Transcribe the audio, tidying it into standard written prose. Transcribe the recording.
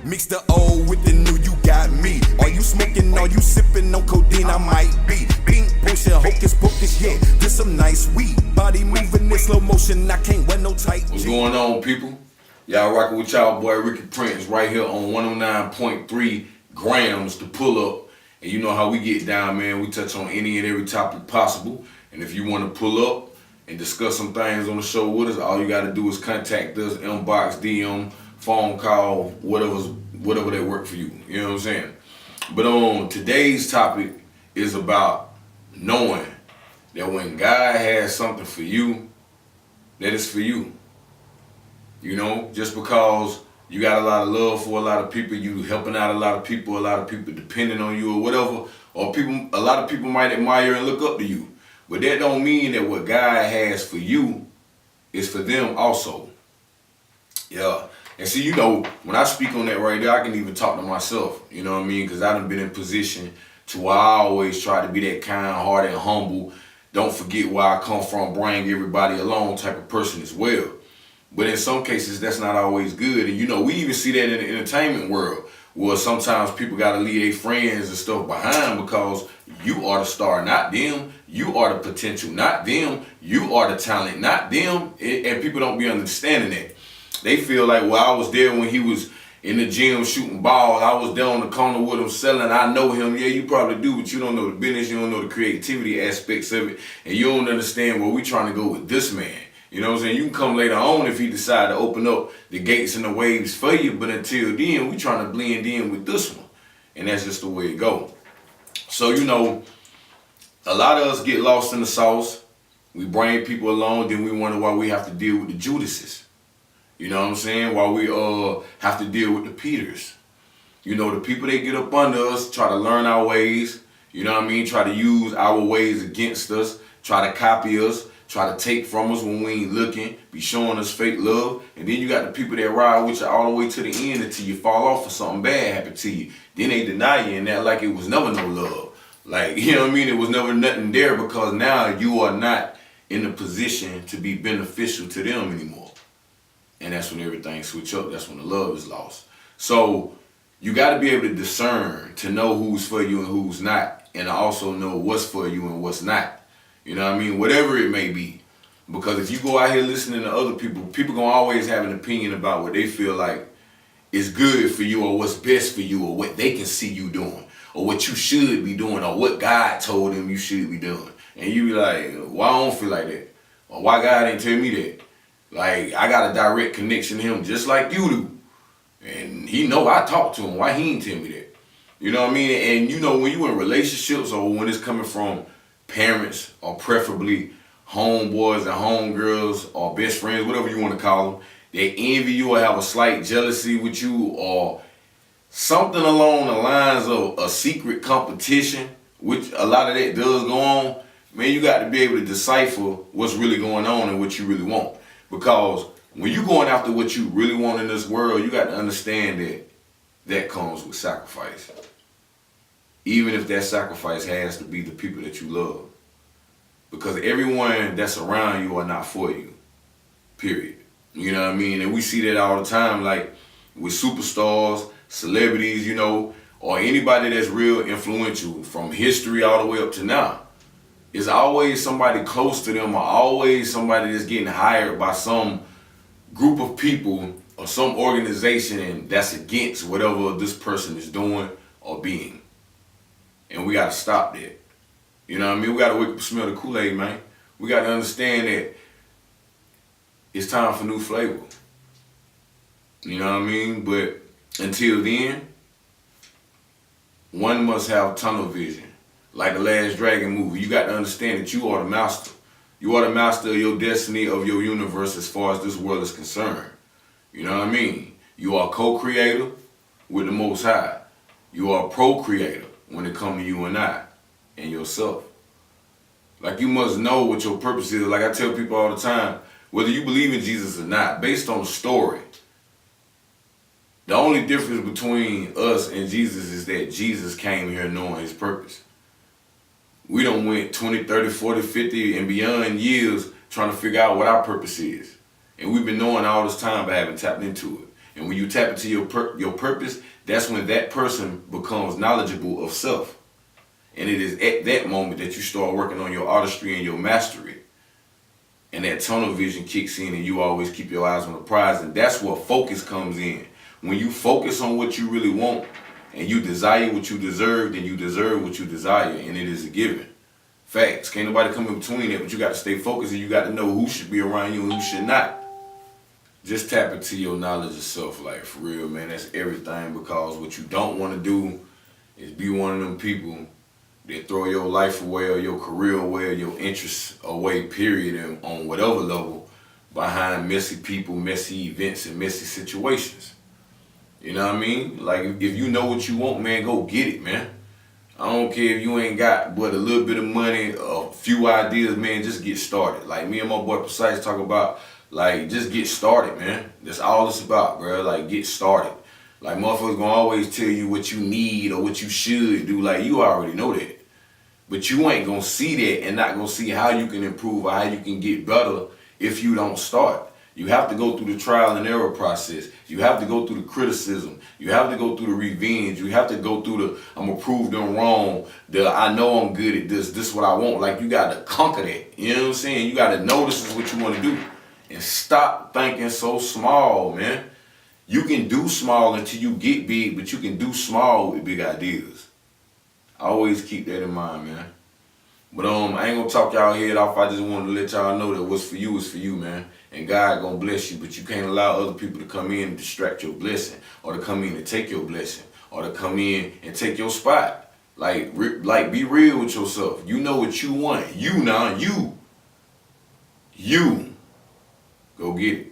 Mix the old with the new, you got me. Are you smoking, are you sipping on codeine? I might be. Bink, potion, hocus pocus, yeah. Just some nice weed. Body moving in slow motion, I can't wear no tight. What's going on, people? Y'all rocking with y'all boy Ricky Prince right here on 109.3 Gramz to pull up. And you know how we get down, man. We touch on any and every topic possible. And if you want to pull up and discuss some things on the show with us, all you got to do is contact us, inbox, DM, phone call, whatever that work for you. You know what I'm saying? But today's topic is about knowing that when God has something for you, that it's for you. You know, just because you got a lot of love for a lot of people, you helping out a lot of people depending on you or whatever, or a lot of people might admire and look up to you. But that don't mean that what God has for you is for them also. Yeah. And see, you know, when I speak on that right there, I can even talk to myself, you know what I mean? Because I done been in position to where I always try to be that kind-hearted and humble, don't forget where I come from, bring everybody along type of person as well. But in some cases, that's not always good. And you know, we even see that in the entertainment world, where sometimes people got to leave their friends and stuff behind because you are the star, not them. You are the potential, not them. You are the talent, not them. And people don't be understanding that. They feel like, well, I was there when he was in the gym shooting ball. I was there on the corner with him selling. I know him. Yeah, you probably do, but you don't know the business. You don't know the creativity aspects of it. And you don't understand where we trying to go with this man. You know what I'm saying? You can come later on if he decide to open up the gates and the waves for you. But until then, we trying to blend in with this one. And that's just the way it go. So, you know, a lot of us get lost in the sauce. We bring people along, then we wonder why we have to deal with the Judases. You know what I'm saying? Why we have to deal with the Peters. You know, the people that get up under us, try to learn our ways. You know what I mean? Try to use our ways against us. Try to copy us. Try to take from us when we ain't looking. Be showing us fake love. And then you got the people that ride with you all the way to the end until you fall off or something bad happen to you. Then they deny you and that like it was never no love. Like, you know what I mean? It was never nothing there because now you are not in a position to be beneficial to them anymore. And that's when everything switch up. That's when the love is lost. So you got to be able to discern to know who's for you and who's not. And also know what's for you and what's not. You know what I mean? Whatever it may be. Because if you go out here listening to other people, people going to always have an opinion about what they feel like is good for you or what's best for you or what they can see you doing or what you should be doing or what God told them you should be doing. And you be like, well, I don't feel like that. Or why God didn't tell me that? Like, I got a direct connection to him just like you do. And he know I talk to him. Why he ain't tell me that? You know what I mean? And you know, when you in relationships or when it's coming from parents or preferably homeboys and homegirls or best friends, whatever you want to call them, they envy you or have a slight jealousy with you or something along the lines of a secret competition, which a lot of that does go on, man, you got to be able to decipher what's really going on and what you really want. Because when you're going after what you really want in this world, you got to understand that that comes with sacrifice. Even if that sacrifice has to be the people that you love. Because everyone that's around you are not for you. Period. You know what I mean? And we see that all the time, like with superstars, celebrities, you know, or anybody that's real influential from history all the way up to now. It's always somebody close to them or always somebody that's getting hired by some group of people or some organization and that's against whatever this person is doing or being. And we got to stop that. You know what I mean? We got to wake up and smell the Kool-Aid, man. We got to understand that it's time for new flavor. You know what I mean? But until then, one must have tunnel vision. Like the Last Dragon movie, you got to understand that you are the master. You are the master of your destiny, of your universe as far as this world is concerned. You know what I mean? You are co-creator with the Most High. You are a procreator when it comes to you and I and yourself. Like you must know what your purpose is. Like I tell people all the time, whether you believe in Jesus or not, based on the story, the only difference between us and Jesus is that Jesus came here knowing his purpose. We done went 20, 30, 40, 50 and beyond years trying to figure out what our purpose is. And we've been knowing all this time but haven't tapped into it. And when you tap into your purpose, that's when that person becomes knowledgeable of self. And it is at that moment that you start working on your artistry and your mastery. And that tunnel vision kicks in and you always keep your eyes on the prize. And that's where focus comes in. When you focus on what you really want and you desire what you deserve, then you deserve what you desire. And it is a given. Facts. Can't nobody come in between that, but you got to stay focused and you got to know who should be around you and who should not. Just tap into your knowledge of self, like, for real, man. That's everything, because what you don't want to do is be one of them people that throw your life away or your career away or your interests away, period, and on whatever level, behind messy people, messy events, and messy situations. You know what I mean? Like, if you know what you want, man, go get it, man. I don't care if you ain't got but a little bit of money, a few ideas, man, just get started. Like me and my boy Precise talk about, like, just get started, man. That's all it's about, bro. Like, get started. Like, motherfuckers gonna always tell you what you need or what you should do. Like, you already know that. But you ain't gonna see that and not gonna see how you can improve or how you can get better if you don't start. You have to go through the trial and error process. You have to go through the criticism. You have to go through the revenge. You have to go through the, I'm gonna prove them wrong. I know I'm good at this. This is what I want. Like, you gotta conquer that. You know what I'm saying? You gotta know this is what you wanna do. And stop thinking so small, man. You can do small until you get big, but you can do small with big ideas. I always keep that in mind, man. But I ain't gonna talk y'all head off. I just wanted to let y'all know that what's for you is for you, man. And God gonna bless you, but you can't allow other people to come in and distract your blessing, or to come in and take your blessing, or to come in and take your spot. Like be real with yourself. You know what you want. You now, you. Go get it.